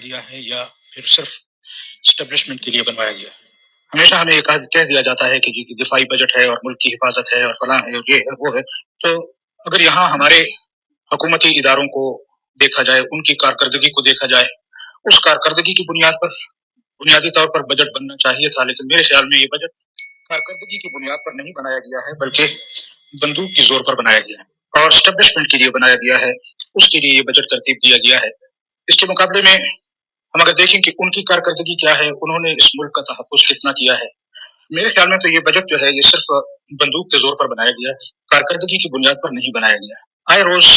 گیا ہے یا پھر صرف اسٹیبلشمنٹ کے لیے بنوایا گیا ہے؟ ہمیشہ ہمیں یہ کہہ دیا جاتا ہے کہ جی دفاعی بجٹ ہے اور ملک کی حفاظت ہے اور فلاں ہے اور یہ ہے وہ ہے. تو اگر یہاں ہمارے حکومتی اداروں کو دیکھا جائے، ان کی کارکردگی کو دیکھا جائے، اس کارکردگی کی بنیاد پر بنیادی طور پر بجٹ بننا چاہیے تھا، لیکن میرے خیال میں یہ بجٹ کارکردگی کی بنیاد پر نہیں بنایا گیا ہے بلکہ بندوق کی زور پر بنایا گیا ہے اور اسٹیبلشمنٹ کے لیے بنایا گیا ہے. اس کے لیے یہ بجٹ ترتیب دیا گیا ہے. اس کے مقابلے میں ہم اگر دیکھیں کہ ان کی کارکردگی کیا ہے، انہوں نے اس ملک کا تحفظ کتنا کیا ہے، میرے خیال میں تو یہ بجٹ جو ہے یہ صرف بندوق کے زور پر بنایا گیا ہے، کارکردگی کی بنیاد پر نہیں بنایا گیا. آئے روز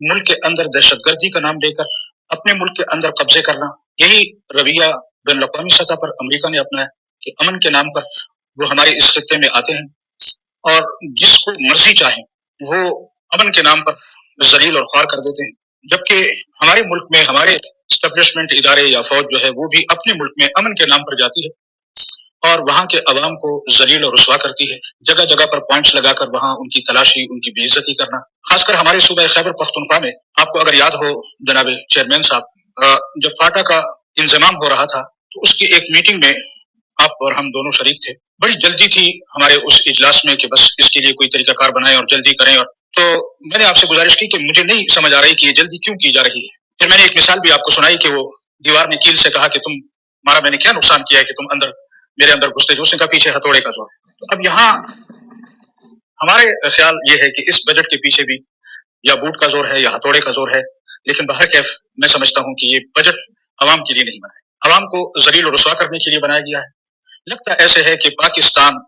ملک کے اندر دہشت گردی کا نام لے کر اپنے ملک کے اندر قبضے کرنا، یہی رویہ بین الاقوامی سطح پر امریکہ نے اپنایا کہ امن کے نام پر وہ ہمارے اس خطے میں آتے ہیں اور جس کو مرضی چاہیں وہ امن کے نام پر ذلیل اور خوار کر دیتے ہیں، جبکہ ہمارے ملک میں ہمارے اسٹیبلشمنٹ ادارے یا فوج جو ہے وہ بھی اپنے ملک میں امن کے نام پر جاتی ہے اور وہاں کے عوام کو ذلیل اور رسوا کرتی ہے، جگہ جگہ پر پوائنٹس لگا کر وہاں ان کی تلاشی، ان کی بے عزتی کرنا. خاص کر ہمارے صوبہ خیبر پختونخوا میں آپ کو اگر یاد ہو جناب چیئرمین صاحب، جب فاٹا کا انضمام ہو رہا تھا تو اس کی ایک میٹنگ میں آپ اور ہم دونوں شریک تھے. بڑی جلدی تھی ہمارے اس اجلاس میں کہ بس اس کے لیے کوئی طریقہ کار بنائیں اور جلدی کریں، اور تو میں نے آپ سے گزارش کی کہ مجھے نہیں سمجھ آ رہی کہ یہ جلدی کیوں کی جا رہی ہے. پھر میں نے ایک مثال بھی آپ کو سنائی کہ وہ دیوار نے کیل سے کہا کہ تمہارا میں نے کیا نقصان کیا ہے کہ تم میرے اندر گھستے جو، اس نے کہا پیچھے ہتھوڑے کا زور. تو اب یہاں ہمارے خیال یہ ہے کہ اس بجٹ کے پیچھے بھی یا بوٹ کا زور ہے یا ہتھوڑے کا زور ہے، لیکن بہرکیف میں سمجھتا ہوں کہ یہ بجٹ عوام کے لیے نہیں بنا ہے، عوام کو ذلیل و رسوا کرنے کے لیے بنایا گیا ہے. لگتا ایسے ہے کہ پاکستان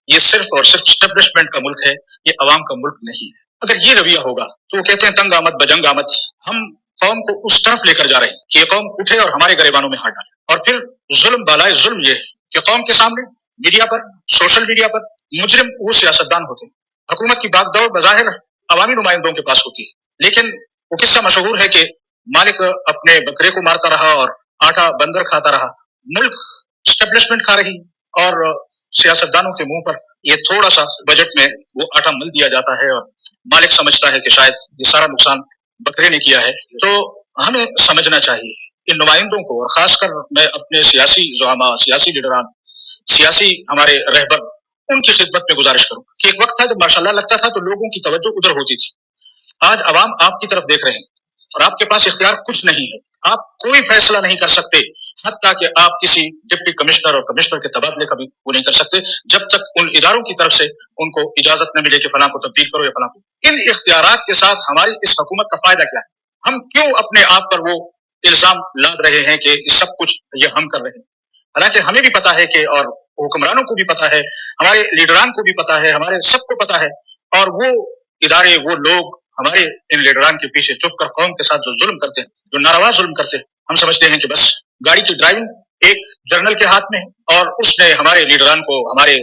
یہ صرف اور صرف اسٹیبلشمنٹ کا ملک ہے، یہ عوام کا ملک نہیں ہے. اگر یہ رویہ ہوگا تو وہ کہتے ہیں تنگ آمد بجنگ آمد، ہم قوم کو اس طرف لے کر جا رہے ہیں کہ یہ قوم اٹھے اور ہمارے گریبانوں میں ہاتھ ڈالے. اور پھر ظلم بالائے ظلم یہ ہے کہ قوم کے سامنے میڈیا پر، سوشل میڈیا پر مجرم وہ سیاستدان ہوتے ہیں. حکومت کی باغ دوڑ بظاہر عوامی نمائندوں کے پاس ہوتی ہے، لیکن وہ قصہ مشہور ہے کہ مالک اپنے بکرے کو مارتا رہا اور آٹا بندر کھاتا رہا. ملک اسٹیبلشمنٹ کھا رہی اور سیاستدانوں کے منہ پر یہ تھوڑا سا بجٹ میں وہ آٹا مل دیا جاتا ہے اور مالک سمجھتا ہے کہ شاید یہ سارا نقصان بکرے نے کیا ہے. تو ہمیں سمجھنا چاہیے ان نمائندوں کو، اور خاص کر میں اپنے سیاسی زعماء، سیاسی لیڈران، سیاسی ہمارے رہبر، ان کی خدمت میں گزارش کروں کہ ایک وقت تھا جب ماشاءاللہ لگتا تھا تو لوگوں کی توجہ ادھر ہوتی تھی. آج عوام آپ کی طرف دیکھ رہے ہیں اور آپ کے پاس اختیار کچھ نہیں ہے، آپ کوئی فیصلہ نہیں کر سکتے، حتیٰ کہ آپ کسی ڈپٹی کمشنر اور کمشنر کے تبادلے کا بھی وہ نہیں کر سکتے جب تک ان اداروں کی طرف سے ان کو اجازت نہ ملے کہ فلاں کو تبدیل کرو یا فلاں کو. ان اختیارات کے ساتھ ہماری اس حکومت کا فائدہ کیا ہے؟ ہم کیوں اپنے آپ پر وہ الزام لاد رہے ہیں کہ سب کچھ یہ ہم کر رہے ہیں، حالانکہ ہمیں بھی پتا ہے کہ، اور حکمرانوں کو بھی پتا ہے، ہمارے لیڈران کو بھی پتا ہے، ہمارے سب کو پتا ہے، اور وہ ادارے، وہ لوگ ہمارے ان لیڈران کے پیچھے چھپ کر قوم کے ساتھ جو ظلم کرتے ہیں، جو ناروا ظلم کرتے ہیں، ہم سمجھتے ہیں کہ بس گاڑی کی ڈرائیونگ ایک جنرل کے ہاتھ میں ہے اور اس نے ہمارے لیڈران کو، ہمارے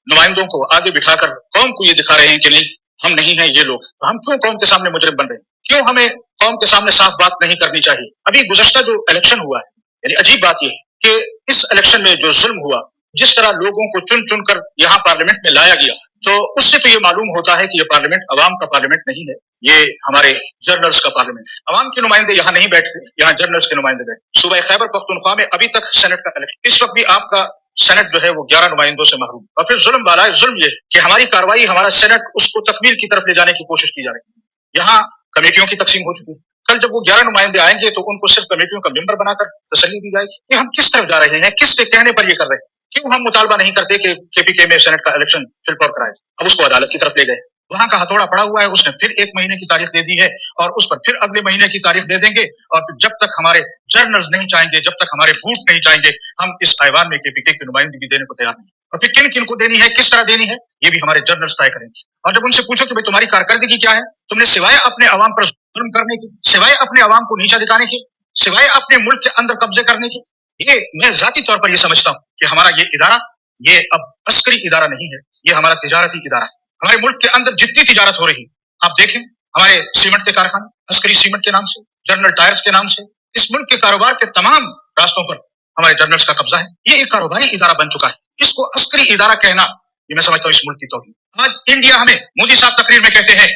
نمائندوں کو آگے بٹھا کر قوم کو یہ دکھا رہے ہیں کہ نہیں ہم نہیں ہیں یہ لوگ. ہم کیوں قوم کے سامنے مجرم بن رہے ہیں؟ کیوں ہمیں قوم کے سامنے صاف بات نہیں کرنی چاہیے؟ ابھی گزشتہ جو الیکشن ہوا ہے، یعنی عجیب بات یہ ہے کہ اس الیکشن میں جو ظلم ہوا، جس طرح لوگوں کو چن چن کر یہاں پارلیمنٹ میں لایا گیا، تو اس سے تو یہ معلوم ہوتا ہے کہ یہ پارلیمنٹ عوام کا پارلیمنٹ نہیں ہے، یہ ہمارے جرنلز کا پارلیمنٹ ہے. عوام کے نمائندے یہاں نہیں بیٹھتے، یہاں جرنلز کے نمائندے بیٹھتے. صوبہ خیبر پختونخوا میں ابھی تک سینٹ کا الیکشن، اس وقت بھی آپ کا سینٹ جو ہے وہ 11 نمائندوں سے محروم. اور پھر ظلم بالائے ظلم یہ کہ ہماری کاروائی، ہمارا سینٹ، اس کو تکمیل کی طرف لے جانے کی کوشش کی جا رہی ہے. یہاں کمیٹیوں کی تقسیم ہو چکی ہے، کل جب وہ 11 نمائندے آئیں گے تو ان کو صرف کمیٹیوں کا ممبر بنا کر تسلی دی جائے گی کہ ہم کس طرف جا رہے ہیں، کس کے کہنے پر یہ کر رہے ہیں. کیوں ہم مطالبہ نہیں کرتے کہ کے پی کے میں سینٹ کا الیکشن فل فور کرائے؟ اب اس کو عدالت کی طرف لے گئے، وہاں کا ہتھوڑا پڑا ہوا ہے، اس نے پھر 1 مہینے کی تاریخ دے دی ہے اور اس پر پھر اگلے مہینے کی تاریخ دے دیں گے. اور پھر جب تک ہمارے جرنلز نہیں چاہیں گے، جب تک ہمارے بوٹ نہیں چاہیں گے، ہم اس ایوان میں کے پی کے کی نمائندگی دینے کو تیار نہیں. اور پھر کن کن کو دینی ہے، کس طرح دینی ہے، یہ بھی ہمارے جرنلز طے کریں گے. اور جب ان سے پوچھو کہ بھائی تمہاری کارکردگی کیا ہے، تم نے سوائے اپنے عوام پر ظلم کرنے کی، سوائے اپنے عوام کو نیچا دکھانے کی، سوائے اپنے ملک کے اندر قبضے کرنے کی، یہ میں ذاتی طور پر یہ سمجھتا ہوں کہ ہمارا یہ ادارہ یہ اب عسکری ادارہ نہیں ہے، یہ ہمارا تجارتی ادارہ ہے. ہمارے ملک کے اندر جتنی تجارت ہو رہی، آپ دیکھیں ہمارے سیمنٹ کے کارخانے، عسکری سیمنٹ کے نام سے، جنرل ٹائرز کے نام سے، اس ملک کے کاروبار کے تمام راستوں پر ہمارے جرنلز کا قبضہ ہے. یہ ایک کاروباری ادارہ بن چکا ہے، اس کو عسکری ادارہ کہنا یہ میں سمجھتا ہوں اس ملک کی توہین. آج انڈیا ہمیں، مودی صاحب تقریر میں کہتے ہیں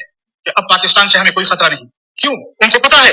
کہ اب پاکستان سے ہمیں کوئی خطرہ نہیں. کیوں؟ ان کو پتا ہے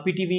PTV